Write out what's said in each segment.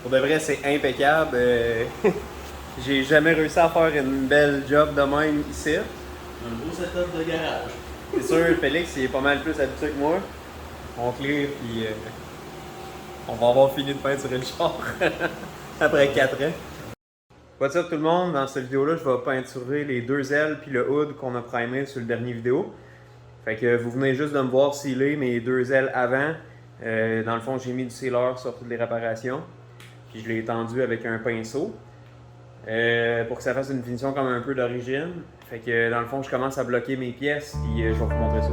Pour de vrai, c'est impeccable. J'ai jamais réussi à faire une belle job de même ici. Un beau setup de garage. C'est sûr, Félix, il est pas mal plus habitué que moi. On clear, puis on va avoir fini de peinturer le char après 4 ans. What's up tout le monde? Dans cette vidéo-là, je vais peinturer les deux ailes puis le hood qu'on a primé sur le dernier vidéo. Fait que vous venez juste de me voir sealer mes deux ailes avant. Dans le fond, j'ai mis du sealer sur toutes les réparations. Puis je l'ai étendu avec un pinceau. Pour que ça fasse une finition comme un peu d'origine. Fait que dans le fond, je commence à bloquer mes pièces puis je vais vous montrer ça.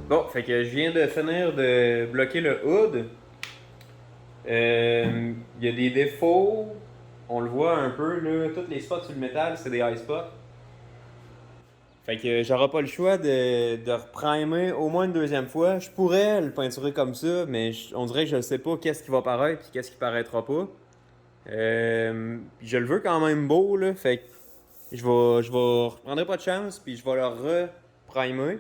Bon, fait que je viens de finir de bloquer le hood. Il y a des défauts, on le voit un peu là, tous les spots sur le métal, c'est des high spots. Fait que j'aurai pas le choix de reprimer au moins une deuxième fois. Je pourrais le peinturer comme ça, mais on dirait que je ne sais pas qu'est-ce qui va paraître et qu'est-ce qui paraîtra pas. Puis je le veux quand même beau, là, fait que je reprendrai pas de chance puis je vais le reprimer.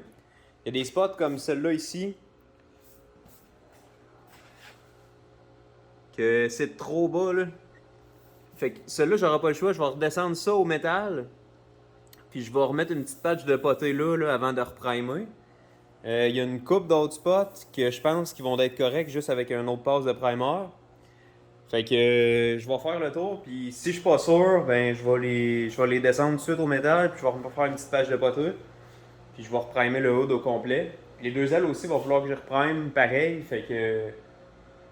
Il y a des spots comme celui-là ici, que c'est trop bas, là. Fait que celui-là, j'aurai pas le choix, je vais redescendre ça au métal. Puis je vais remettre une petite patch de potée là, avant de reprimer. Il y a une coupe d'autres spots que je pense qu'ils vont être corrects juste avec un autre passe de primer. Fait que je vais faire le tour, puis si je suis pas sûr, ben je vais les descendre tout de suite au métal, puis je vais faire une petite patch de potée. Puis je vais reprimer le hood au complet. Les deux ailes aussi, il va falloir que je reprime pareil. Fait que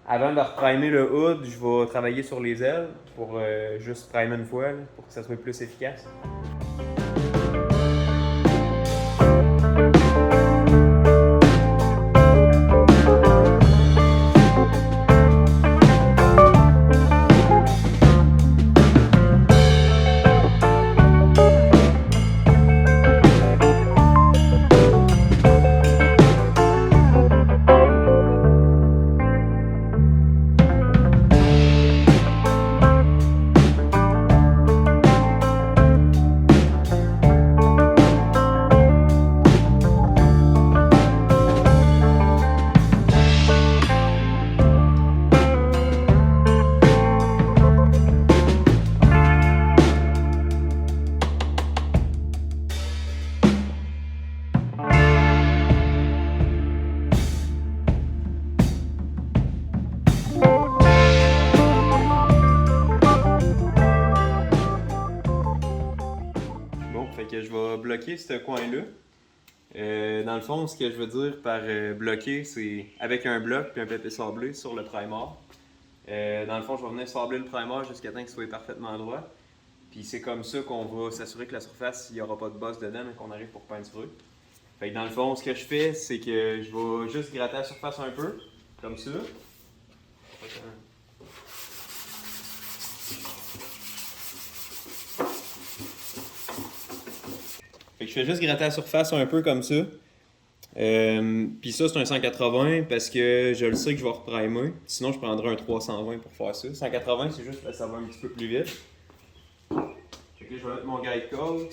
avant de reprimer le hood, je vais travailler sur les ailes pour juste primer une fois, là, pour que ça soit plus efficace. Fait que je vais bloquer ce coin-là. Dans le fond, ce que je veux dire par bloquer, c'est avec un bloc puis un papier sablé sur le primer. Dans le fond, je vais venir sabler le primer jusqu'à temps qu'il soit parfaitement droit. Puis c'est comme ça qu'on va s'assurer que la surface, il n'y aura pas de bosse dedans, mais qu'on arrive pour peinturer. Fait que dans le fond, ce que je fais, c'est que je vais juste gratter la surface un peu, comme ça. Fait que je fais juste gratter la surface un peu comme ça. Puis ça, c'est un 180 parce que je le sais que je vais reprimer. Sinon, je prendrais un 320 pour faire ça. 180, c'est juste parce que ça va un petit peu plus vite. Fait que là, je vais mettre mon guide coat.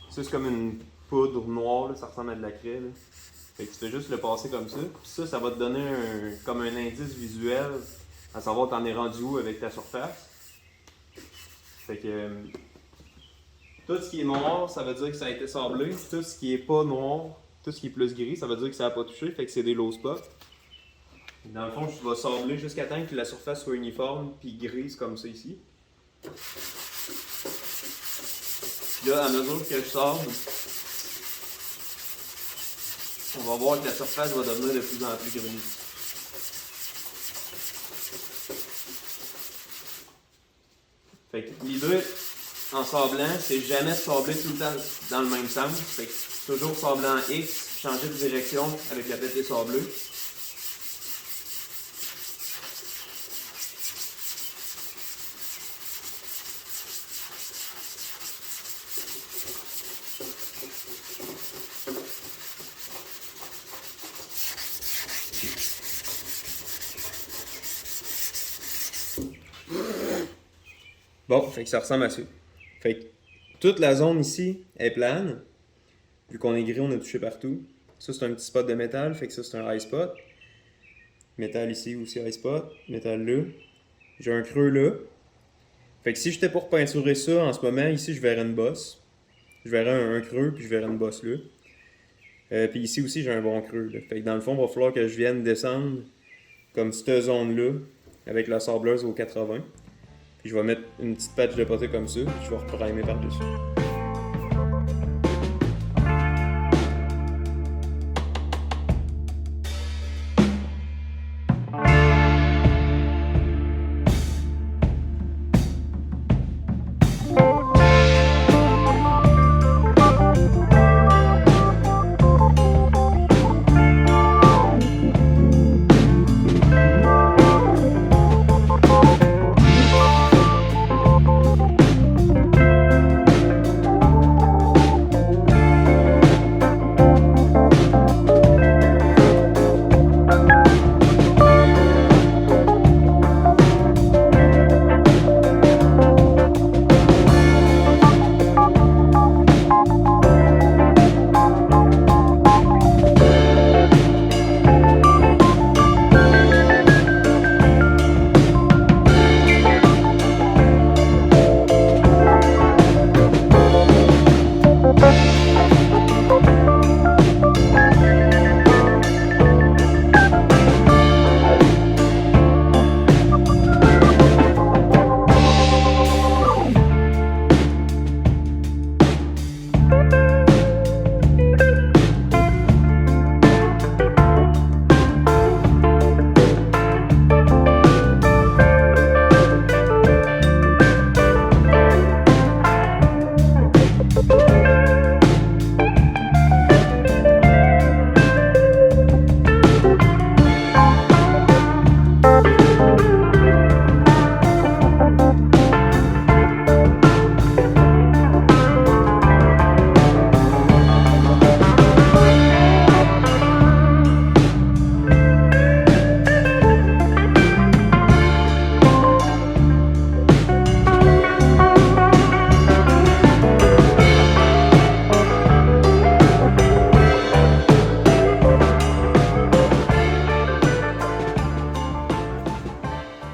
Ça, c'est comme une poudre noire, là, ça ressemble à de la craie. Là. Fait que tu fais juste le passer comme ça. Puis ça va te donner comme un indice visuel à savoir t'en es rendu où avec ta surface. Fait que tout ce qui est noir, ça veut dire que ça a été sablé. Tout ce qui est pas noir, tout ce qui est plus gris, ça veut dire que ça n'a pas touché. Fait que c'est des low spots. Dans le fond, je vais sabler jusqu'à temps que la surface soit uniforme puis grise comme ça ici. Puis là, à mesure que je sable, on va voir que la surface va devenir de plus en plus grise. Fait que l'idée en sablant, c'est jamais de sabler tout le temps dans le même sens. Fait que toujours sabler en X, changer de direction avec la pétée sablée. Bon, fait que ça ressemble à ça. Fait que toute la zone ici est plane. Vu qu'on est gris, on a touché partout. Ça, c'est un petit spot de métal, fait que ça, c'est un high spot. Métal ici aussi, high spot. Métal là. J'ai un creux là. Fait que si j'étais pour peinturer ça en ce moment, ici, je verrais une bosse. Je verrais un creux, puis je verrais une bosse là. Puis ici aussi, j'ai un bon creux. Là. Fait que dans le fond, il va falloir que je vienne descendre comme cette zone-là, avec la sableuse au 80. Puis je vais mettre une petite patch de potée comme ça, puis je vais reprimer par-dessus.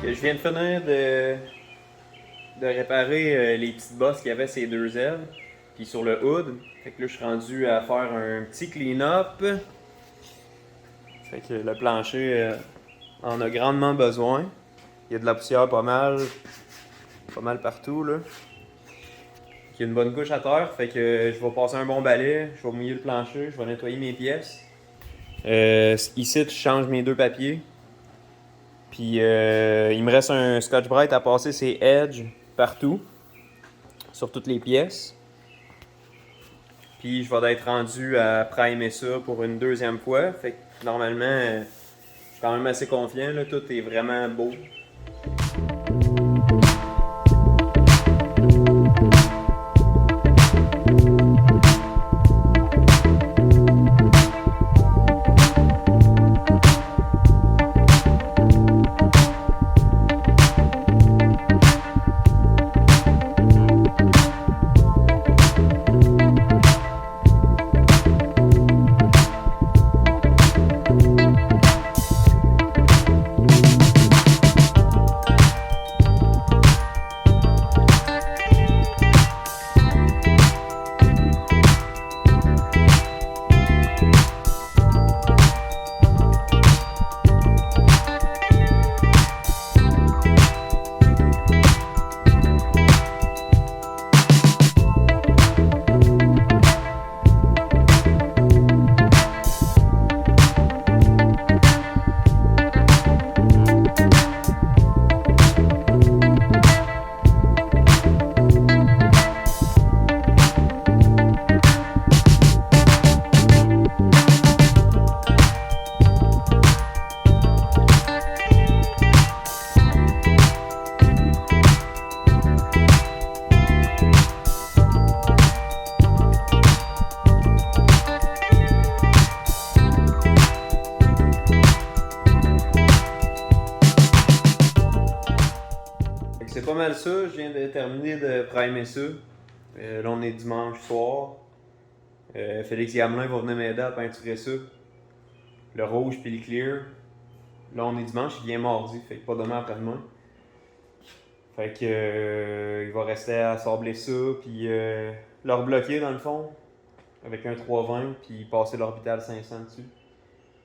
Je viens de finir de réparer les petites bosses qu'il y avait ces deux ailes, puis sur le hood. Fait que là, je suis rendu à faire un petit clean-up. Fait que le plancher en a grandement besoin. Il y a de la poussière pas mal partout là. Il y a une bonne couche à terre, fait que je vais passer un bon balai, je vais mouiller le plancher, je vais nettoyer mes pièces. Ici, je change mes deux papiers. Puis il me reste un Scotch-Brite à passer ses edges partout, sur toutes les pièces. Puis je vais être rendu à primer ça pour une deuxième fois. Fait que normalement, je suis quand même assez confiant, là, tout est vraiment beau. c'est pas mal ça. Je viens de terminer de primer ça. Là, on est dimanche soir. Félix Gamelin va venir m'aider à peinturer ça. Le rouge puis le clear. Là, on est dimanche, il vient mardi, fait que pas demain après-demain. Fait que il va rester à sabler ça, puis le rebloquer dans le fond, avec un 320, puis passer l'orbital 500 dessus.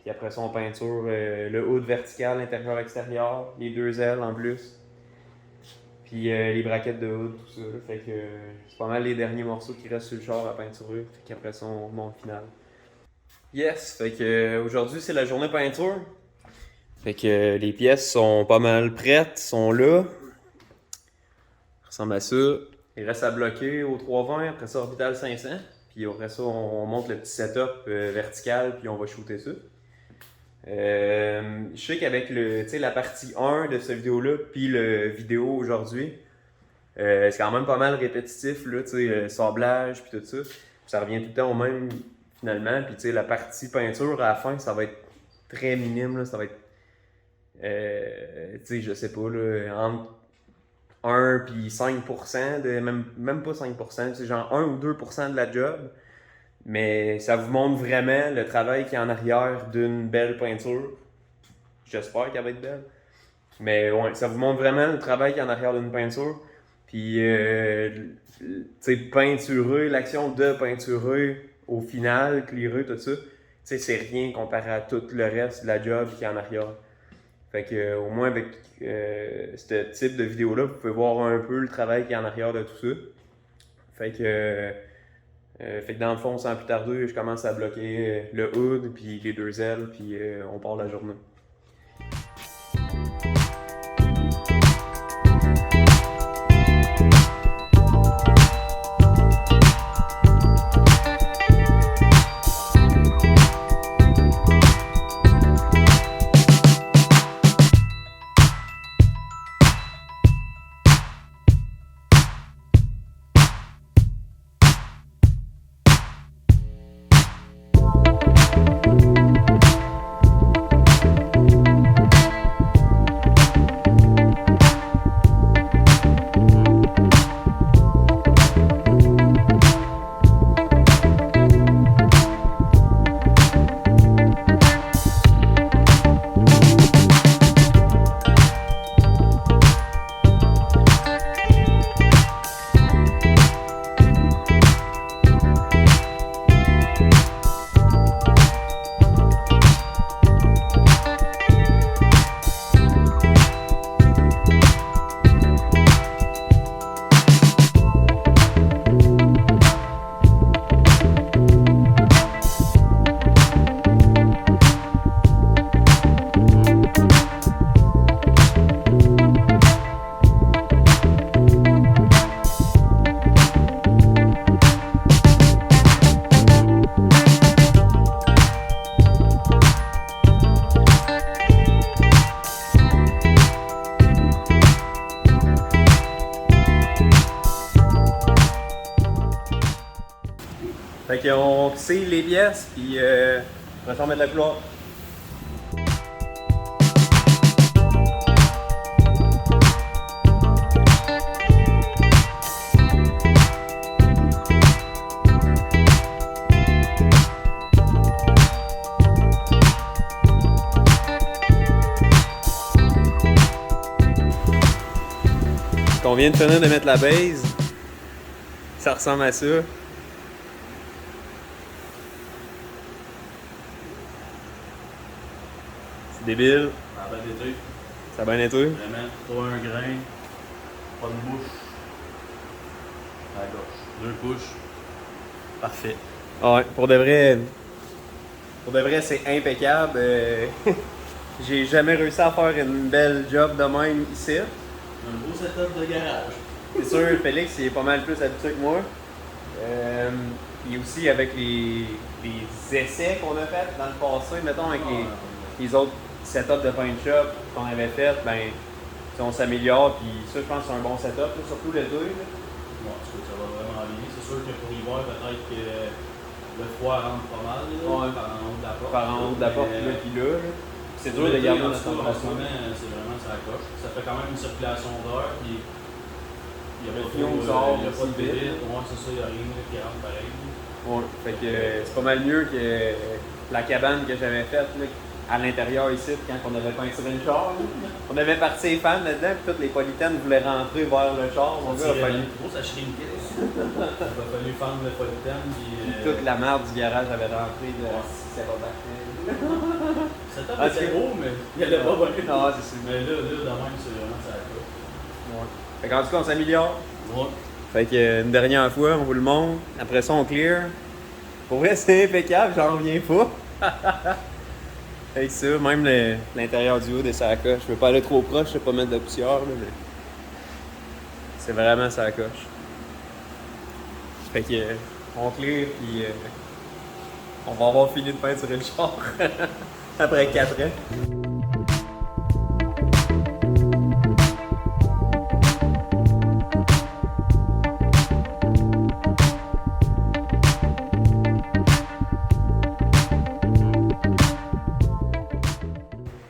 Puis après ça, on peinture le hood vertical, intérieur-extérieur, les deux ailes en plus. Puis les braquettes de hood, tout ça. Là. Fait que c'est pas mal les derniers morceaux qui restent sur le char à peinturer. Fait qu'après ça, on monte final. Yes! Fait que aujourd'hui, c'est la journée peinture. Fait que les pièces sont pas mal prêtes, sont là. Ça ressemble à ça. Il reste à bloquer au 320, après ça orbital 500. Puis après ça, on monte le petit setup vertical, puis on va shooter ça. Je sais qu'avec la partie 1 de cette vidéo-là, puis le vidéo aujourd'hui, c'est quand même pas mal répétitif, là, sablage, puis tout ça. Puis ça revient tout le temps au même, finalement. Puis la partie peinture, à la fin, ça va être très minime, là, ça va être, je sais pas, là, entre 1 puis 5%, même pas 5%, c'est genre 1 ou 2% de la job. Mais ça vous montre vraiment le travail qu'il y a en arrière d'une belle peinture. J'espère qu'elle va être belle. Mais ouais, ça vous montre vraiment le travail qu'il y a en arrière d'une peinture. Puis, peinturer, l'action de peinturer au final, clearer, tout ça, c'est rien comparé à tout le reste de la job qu'il y a en arrière. Fait que, au moins avec ce type de vidéo-là, vous pouvez voir un peu le travail qu'il y a en arrière de tout ça. Fait que dans le fond, sans plus tarder, je commence à bloquer le hood, puis les deux ailes, puis on part la journée. Fait qu'on scelle les pièces, puis on va mettre la couleur. On vient de finir de mettre la base. Ça ressemble à ça. C'est débile. Ça a bien été. Ça a bien été. Vraiment, pas un grain, pas de bouche. À gauche. 2 couches. Parfait. Ouais, pour de vrai, c'est impeccable. J'ai jamais réussi à faire une belle job de même ici. Un beau setup de garage. C'est sûr, Félix, il est pas mal plus habitué que moi. Et aussi avec les essais qu'on a fait dans le passé, mettons, avec les autres setups de paint shop qu'on avait fait, ben, on s'améliore. Puis ça, je pense que c'est un bon setup, là, surtout le 2. Bon, ça va vraiment bien. C'est sûr que pour l'hiver, peut-être que le froid rentre pas mal. Là, Ouais. Par en haut de la porte. Par en haut de la porte, là, puis là. C'est dur de garder la température. En ce température. moment, c'est vraiment ça coche. Ça fait quand même une circulation d'air. Puis Il y a pas Le fion sort il y a pas de aussi vite. bébite. Ouais, c'est ça, il y a rien qui rentre pareil. Ouais. Fait que c'est pas mal mieux que la cabane que j'avais faite là, à l'intérieur ici, quand on avait peinturé le char. Là. On avait parti les fans là-dedans, puis toutes les polytènes voulaient rentrer vers le char. Mon gars a fallu. Gros, ça shrinkait. Il a fallu fendre le polythène. Puis toute la merde du garage avait rentré de c'est pas parfait. C'était Ah, assez gros, mais il allait pas bien. Non, c'est sûr. Mais là, de même, c'est vraiment ça va. Ouais. Fait qu'en tout cas, on s'améliore. Ouais. Fait que une dernière fois, on vous le montre. Après ça, on clear. Pour vrai, c'est impeccable, j'en reviens pas. Fait que ça, même l'intérieur du haut des sacoches. Je veux pas aller trop proche, je veux pas mettre de poussière, là, mais c'est vraiment sacoche. Fait que on clear, puis on va avoir fini de peinturer le char après 4 ans.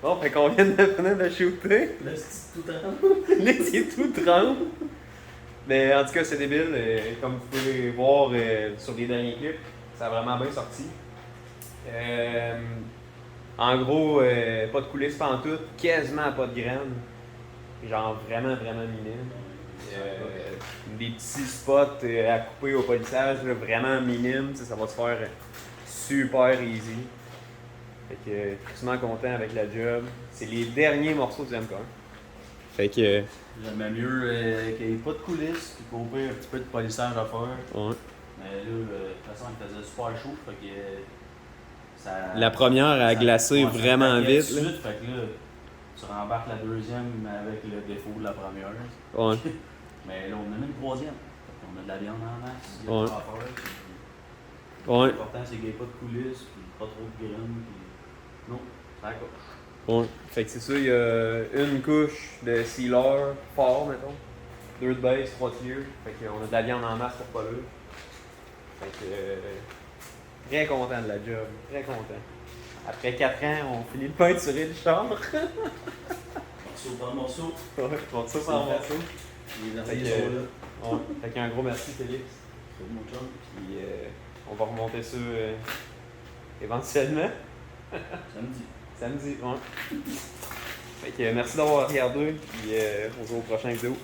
Bon, fait qu'on vient de finir de shooter. Là, c'est tout en Là, c'est tout trempe. Mais en tout cas, c'est débile. Comme vous pouvez voir sur les derniers clips, ça a vraiment bien sorti. En gros, pas de coulisses pantoute, quasiment pas de graines. Genre vraiment, vraiment minime. Des petits spots à couper au polissage, là, vraiment minimes. Ça va se faire super easy. Fait que tristement content avec la job. C'est les derniers morceaux du MK1. Fait que. J'aimais mieux qu'il n'y ait pas de coulisses, puis qu'au pire, un petit peu de polissage à faire. Ouais. Mais là, de toute façon, il faisait super chaud, fait que ça... La première a glacé ouais, ça vraiment craquait vite. tout de Là. suite, fait que là, tu rembarques la deuxième avec le défaut de la première. Ouais. Mais là, on a mis une troisième. Fait qu'on a de la viande en masse, il y a Ouais. pas à faire. Puis Ouais. l'important, c'est qu'il n'y ait pas de coulisses, puis pas trop de graines, puis... Non, ça accroche. Ouais. Fait que c'est ça, il y a une couche de sealer fort, mettons. 2 de base, 3 tiers. Fait qu'on a de la viande en masse pour pas là. Fait que. Très content de la job. Très content. Après 4 ans, on finit de peinturer le char. Morceau par morceau. Ouais, bon, ça, c'est en morceau. Les Fait derniers que- sont là. Ouais. Fait qu'un gros merci, Félix. C'est mon chum. Puis on va remonter ça éventuellement. Samedi. Samedi, ouais. Fait que merci d'avoir regardé, puis on se voit au prochain vidéo.